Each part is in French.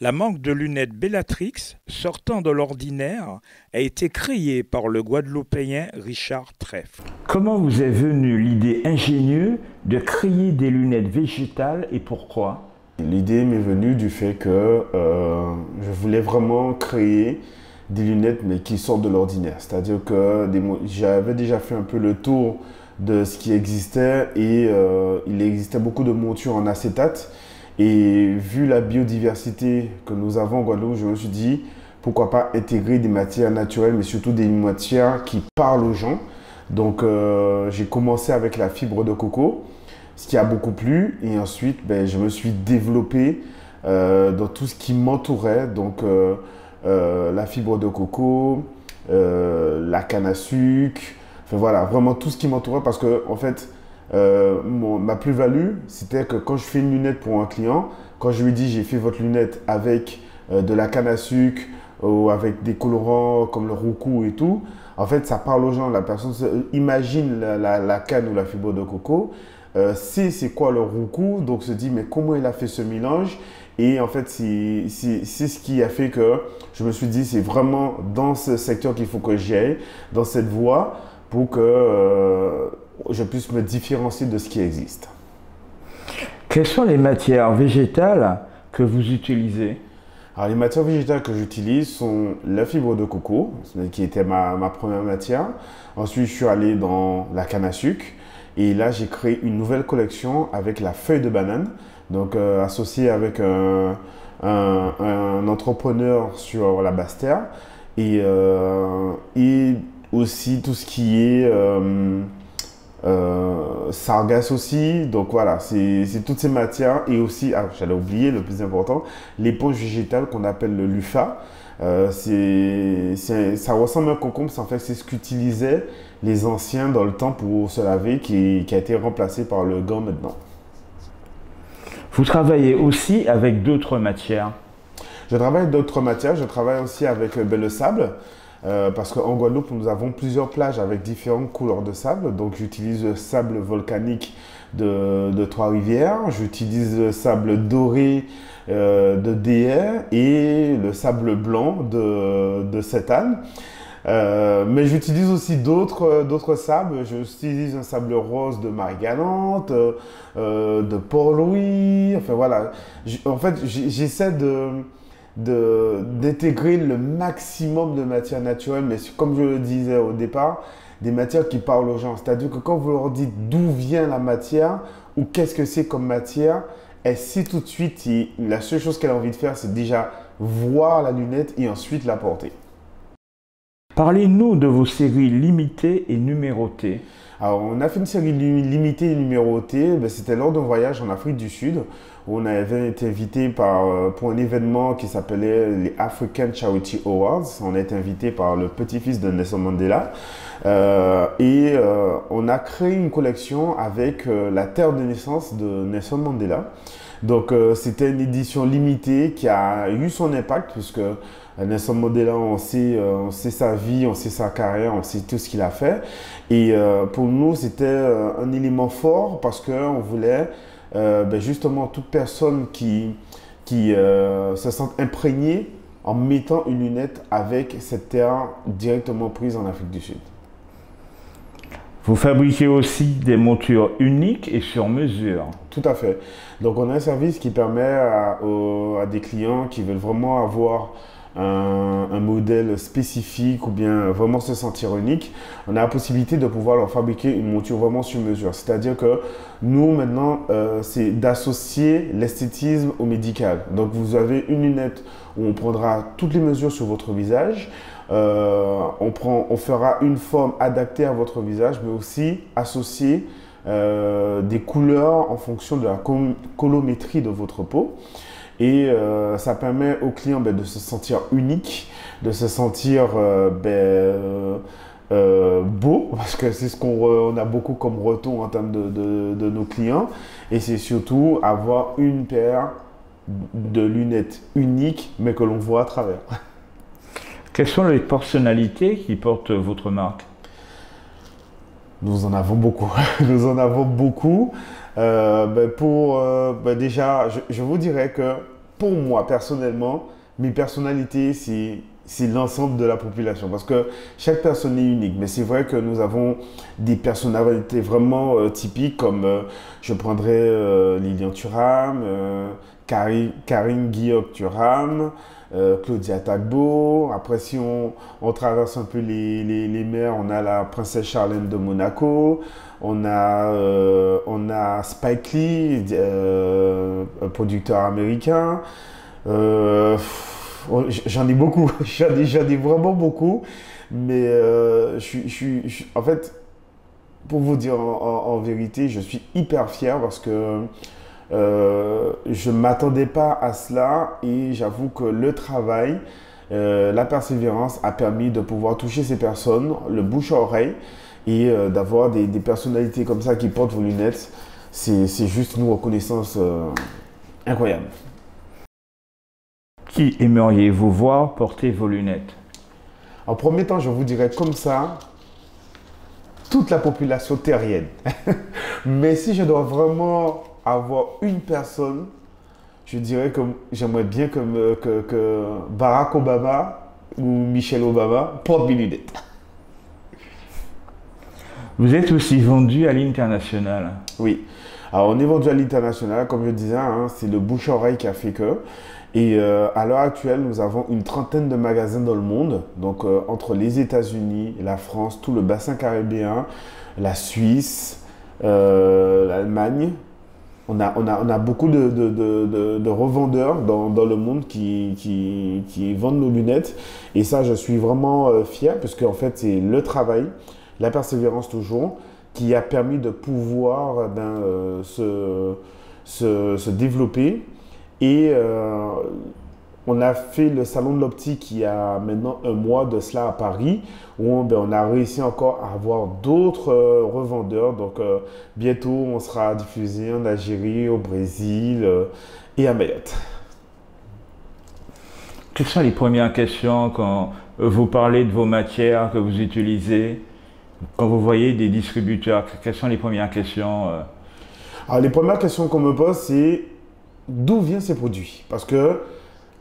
La marque de lunettes Bellatrix, sortant de l'ordinaire, a été créée par le Guadeloupéen Richard Trèfle. Comment vous est venue l'idée ingénieuse de créer des lunettes végétales et pourquoi? L'idée m'est venue du fait que je voulais vraiment créer des lunettes mais qui sortent de l'ordinaire. C'est-à-dire que j'avais déjà fait un peu le tour de ce qui existait et il existait beaucoup de montures en acétate. Et vu la biodiversité que nous avons en Guadeloupe, je me suis dit pourquoi pas intégrer des matières naturelles mais surtout des matières qui parlent aux gens. Donc j'ai commencé avec la fibre de coco, ce qui a beaucoup plu. Et ensuite, je me suis développé dans tout ce qui m'entourait. Donc, la fibre de coco, la canne à sucre. Enfin, voilà, vraiment tout ce qui m'entourait. Parce que, en fait, ma plus-value, c'était que quand je fais une lunette pour un client, quand je lui dis j'ai fait votre lunette avec de la canne à sucre ou avec des colorants comme le roucou et tout, en fait, ça parle aux gens. La personne imagine la canne ou la fibre de coco. Sait c'est quoi le roucou, donc se dit mais comment il a fait ce mélange. Et en fait c'est ce qui a fait que je me suis dit c'est vraiment dans ce secteur qu'il faut que j'aille, dans cette voie pour que je puisse me différencier de ce qui existe. Quelles sont les matières végétales que vous utilisez? Alors les matières végétales que j'utilise sont la fibre de coco, qui était ma première matière. Ensuite je suis allé dans la canne à sucre. Et là, j'ai créé une nouvelle collection avec la feuille de banane, donc associée avec un entrepreneur sur la Basse-Terre et aussi tout ce qui est sargasse aussi. Donc voilà, c'est toutes ces matières et aussi, j'allais oublier le plus important, l'éponge végétale qu'on appelle le LUFA. Ça ressemble à un concombre, en fait, c'est ce qu'utilisaient les anciens dans le temps pour se laver qui a été remplacé par le gant maintenant. Vous travaillez aussi avec d'autres matières? Je travaille avec d'autres matières, je travaille aussi avec le sable parce qu'en Guadeloupe, nous avons plusieurs plages avec différentes couleurs de sable. Donc j'utilise le sable volcanique de Trois-Rivières, j'utilise le sable doré de Déhais et le sable blanc de Sainte-Anne. Mais j'utilise aussi d'autres sables. J'utilise un sable rose de Marie-Galante, de Port-Louis. Enfin voilà. En fait, j'essaie d'intégrer le maximum de matières naturelles, mais comme je le disais au départ, des matières qui parlent aux gens. C'est-à-dire que quand vous leur dites d'où vient la matière ou qu'est-ce que c'est comme matière, elle sait tout de suite. Et la seule chose qu'elle a envie de faire, c'est déjà voir la lunette et ensuite la porter. Parlez-nous de vos séries limitées et numérotées. Alors, on a fait une série limitée et numérotée. C'était lors d'un voyage en Afrique du Sud où on avait été invité pour un événement qui s'appelait les African Charity Awards. On a été invité par le petit-fils de Nelson Mandela. On a créé une collection avec la terre de naissance de Nelson Mandela. Donc, c'était une édition limitée qui a eu son impact puisque Nelson Mandela, on sait sa vie, on sait sa carrière, on sait tout ce qu'il a fait. Et pour nous, c'était un élément fort parce qu'on voulait justement toute personne qui se sente imprégnée en mettant une lunette avec cette terre directement prise en Afrique du Sud. Vous fabriquez aussi des montures uniques et sur mesure. Tout à fait. Donc, on a un service qui permet à des clients qui veulent vraiment avoir un modèle spécifique ou bien vraiment se sentir unique, on a la possibilité de pouvoir leur fabriquer une monture vraiment sur mesure. C'est-à-dire que nous, maintenant, c'est d'associer l'esthétisme au médical. Donc, vous avez une lunette où on prendra toutes les mesures sur votre visage. On fera une forme adaptée à votre visage, mais aussi associer des couleurs en fonction de la colométrie de votre peau. Et ça permet aux clients de se sentir unique, de se sentir beau, parce que c'est ce qu'on a beaucoup comme retour en termes de nos clients. Et c'est surtout avoir une paire de lunettes uniques, mais que l'on voit à travers. Quelles sont les personnalités qui portent votre marque? Nous en avons beaucoup. Nous en avons beaucoup. Déjà, je vous dirais que pour moi, personnellement, mes personnalités, c'est l'ensemble de la population. Parce que chaque personne est unique. Mais c'est vrai que nous avons des personnalités vraiment typiques, comme je prendrais Lilian Thuram, Karine Guillaume-Thuram, Claudia Tagbo. Après, si on traverse un peu les mers, on a la princesse Charlène de Monaco. On a Spike Lee, un producteur américain. J'en ai beaucoup, j'en ai vraiment beaucoup. Mais en fait, pour vous dire en vérité, je suis hyper fier parce que je ne m'attendais pas à cela et j'avoue que le travail, la persévérance a permis de pouvoir toucher ces personnes, le bouche à oreille et d'avoir des personnalités comme ça qui portent vos lunettes. C'est juste une reconnaissance incroyable. Qui aimeriez-vous voir porter vos lunettes? En premier temps, je vous dirais comme ça, toute la population terrienne. Mais si je dois vraiment avoir une personne, je dirais que j'aimerais bien que Barack Obama ou Michelle Obama portent mes lunettes. Vous êtes aussi vendu à l'international. Oui. Alors, on est vendu à l'international, comme je disais, hein, c'est le bouche-oreille qui a fait que. Et à l'heure actuelle, nous avons une trentaine de magasins dans le monde, donc entre les États-Unis, la France, tout le bassin caribéen, la Suisse, l'Allemagne. On a beaucoup de revendeurs dans le monde qui vendent nos lunettes. Et ça, je suis vraiment fier, puisque en fait, c'est le travail, la persévérance toujours, qui a permis de pouvoir se développer. Et on a fait le salon de l'optique il y a maintenant un mois de cela à Paris, où on a réussi encore à avoir d'autres revendeurs. Donc bientôt, on sera diffusé en Algérie, au Brésil et à Mayotte. Quelles sont les premières questions quand vous parlez de vos matières que vous utilisez? Quand vous voyez des distributeurs, quelles sont les premières questions? Alors, les premières questions qu'on me pose, c'est d'où viennent ces produits? Parce que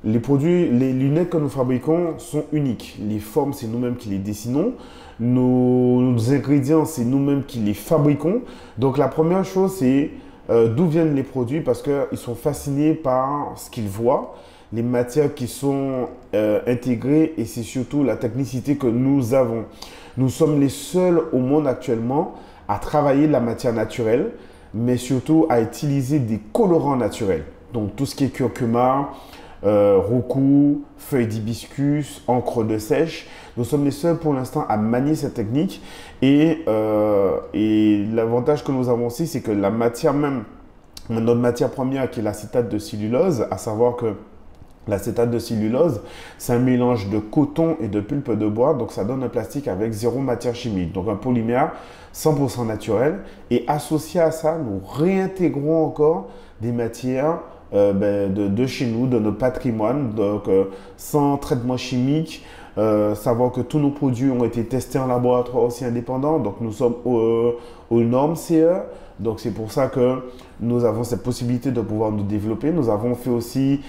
les lunettes que nous fabriquons sont uniques. Les formes, c'est nous-mêmes qui les dessinons. Nos ingrédients, c'est nous-mêmes qui les fabriquons. Donc, la première chose, c'est d'où viennent les produits parce qu'ils sont fascinés par ce qu'ils voient, les matières qui sont intégrées et c'est surtout la technicité que nous avons. Nous sommes les seuls au monde actuellement à travailler la matière naturelle, mais surtout à utiliser des colorants naturels. Donc tout ce qui est curcuma, roucou, feuilles d'hibiscus, encre de sèche. Nous sommes les seuls pour l'instant à manier cette technique. Et l'avantage que nous avons aussi, c'est que la matière même, notre matière première qui est l'acétate de cellulose, à savoir que l'acétate de cellulose, c'est un mélange de coton et de pulpe de bois, donc ça donne un plastique avec zéro matière chimique, donc un polymère 100% naturel. Et associé à ça, nous réintégrons encore des matières de chez nous, de notre patrimoine, donc sans traitement chimique. Savoir que tous nos produits ont été testés en laboratoire aussi indépendant, donc nous sommes aux normes CE. Donc c'est pour ça que nous avons cette possibilité de pouvoir nous développer. Nous avons fait aussi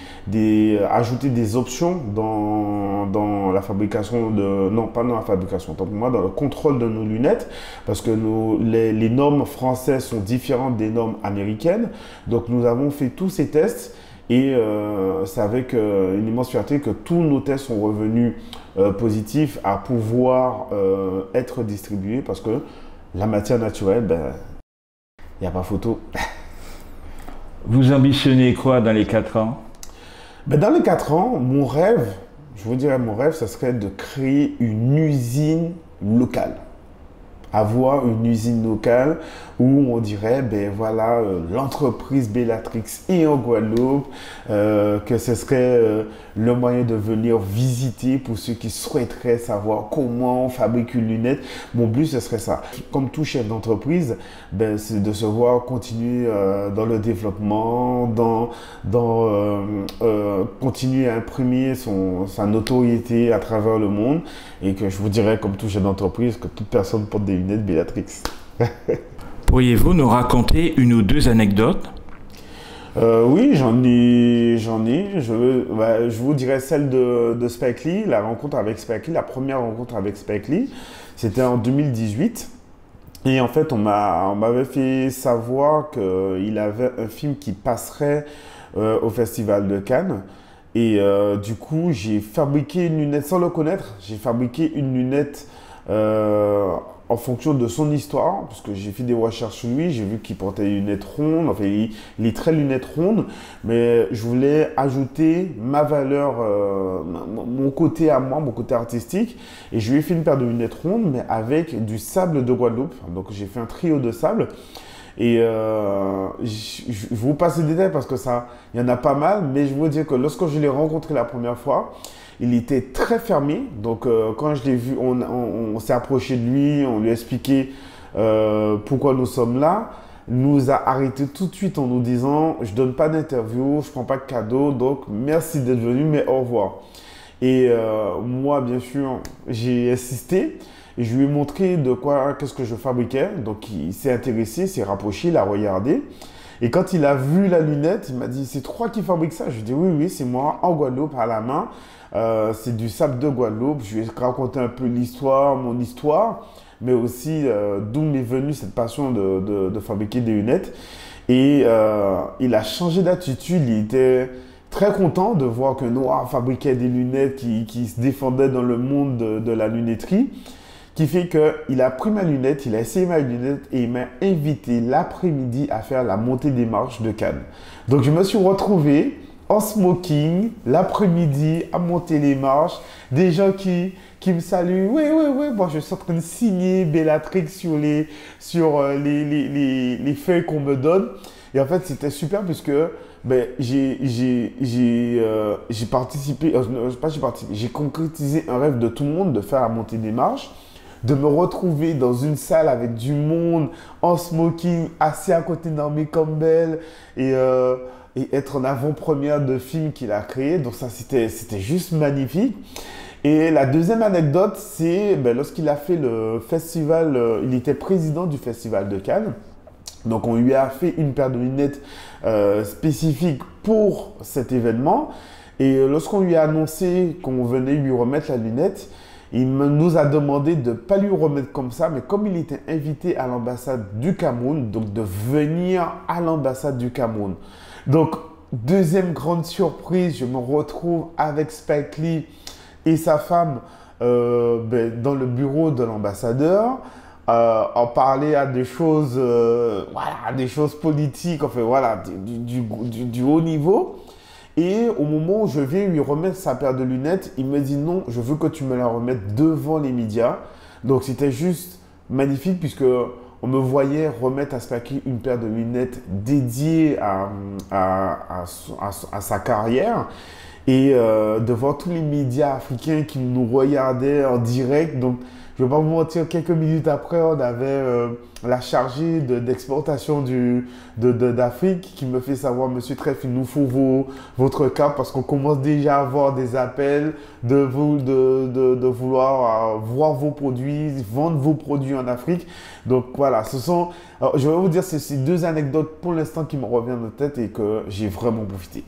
ajouter des options dans la fabrication non pas dans la fabrication, tant pour moi, dans le contrôle de nos lunettes, parce que les normes françaises sont différentes des normes américaines. Donc nous avons fait tous ces tests et c'est avec une immense fierté que tous nos tests sont revenus positifs à pouvoir être distribués parce que la matière naturelle, il n'y a pas photo. Vous ambitionnez quoi dans les 4 ans? Dans les 4 ans, mon rêve, je vous dirais mon rêve, ce serait de créer une usine locale. Avoir une usine locale où on dirait, voilà, l'entreprise Bellatrix est en Guadeloupe, que ce serait le moyen de venir visiter pour ceux qui souhaiteraient savoir comment on fabrique une lunette. Mon but, ce serait ça. Comme tout chef d'entreprise, c'est de se voir continuer dans le développement, continuer à imprimer sa notoriété à travers le monde et que je vous dirais, comme tout chef d'entreprise, que toute personne porte des lunettes Bellatrix. Pourriez-vous nous raconter une ou deux anecdotes? Oui, j'en ai. Je vous dirais celle de Spike Lee, la rencontre avec Spike Lee, la première rencontre avec Spike Lee. C'était en 2018. Et en fait, on m'avait fait savoir qu'il avait un film qui passerait au Festival de Cannes. Et du coup, j'ai fabriqué une lunette, sans le connaître, j'ai fabriqué une lunette en fonction de son histoire, parce que j'ai fait des recherches sur lui, j'ai vu qu'il portait des lunettes rondes, enfin il est très lunettes rondes, mais je voulais ajouter ma valeur, mon côté à moi, mon côté artistique, et je lui ai fait une paire de lunettes rondes, mais avec du sable de Guadeloupe, donc j'ai fait un trio de sable. Et je vous passe les détails parce que ça, il y en a pas mal, mais je veux dire que lorsque je l'ai rencontré la première fois, il était très fermé. Donc quand je l'ai vu, on s'est approché de lui, on lui a expliqué pourquoi nous sommes là. Il nous a arrêté tout de suite en nous disant, je donne pas d'interview, je prends pas de cadeau, donc merci d'être venu, mais au revoir. Et moi, bien sûr, j'ai insisté. Et je lui ai montré qu'est-ce que je fabriquais. Donc, il s'est intéressé, s'est rapproché, il a regardé. Et quand il a vu la lunette, il m'a dit, c'est toi qui fabriques ça? Je lui ai dit, oui, oui, c'est moi, en Guadeloupe, à la main. C'est du sable de Guadeloupe. Je lui ai raconté un peu l'histoire, mon histoire, mais aussi d'où m'est venue cette passion de fabriquer des lunettes. Et il a changé d'attitude. Il était très content de voir qu'un noir fabriquait des lunettes qui se défendaient dans le monde de la lunetterie. Qui fait qu'il a pris ma lunette, il a essayé ma lunette et il m'a invité l'après-midi à faire la montée des marches de Cannes. Donc je me suis retrouvé en smoking l'après-midi à monter les marches, des gens qui me saluent. Oui, oui, oui, moi je suis en train de signer Bellatrix sur les feuilles qu'on me donne. Et en fait c'était super puisque ben, j'ai participé, j'ai concrétisé un rêve de tout le monde de faire la montée des marches. De me retrouver dans une salle avec du monde en smoking, assis à côté de Naomi Campbell et être en avant-première de film qu'il a créé. Donc ça, c'était juste magnifique. Et la deuxième anecdote, c'est ben, lorsqu'il a fait le festival, il était président du Festival de Cannes. Donc on lui a fait une paire de lunettes spécifiques pour cet événement. Et lorsqu'on lui a annoncé qu'on venait lui remettre la lunette, nous a demandé de ne pas lui remettre comme ça, mais comme il était invité à l'ambassade du Cameroun, donc de venir à l'ambassade du Cameroun. Donc, deuxième grande surprise, je me retrouve avec Spike Lee et sa femme dans le bureau de l'ambassadeur. En parler à des choses, voilà, des choses politiques, enfin voilà, du haut niveau. Et au moment où je viens lui remettre sa paire de lunettes, il me dit non, je veux que tu me la remettes devant les médias. Donc c'était juste magnifique puisque on me voyait remettre à Spike Lee une paire de lunettes dédiées à sa carrière. Et de voir tous les médias africains qui nous regardaient en direct. Donc je ne vais pas vous mentir, quelques minutes après, on avait la chargée d'exportation d'Afrique qui me fait savoir, Monsieur Treff, il nous faut votre carte parce qu'on commence déjà à avoir des appels de vouloir voir vos produits, vendre vos produits en Afrique. Donc voilà, alors, je vais vous dire, c'est ces deux anecdotes pour l'instant qui me reviennent en tête et que j'ai vraiment profité.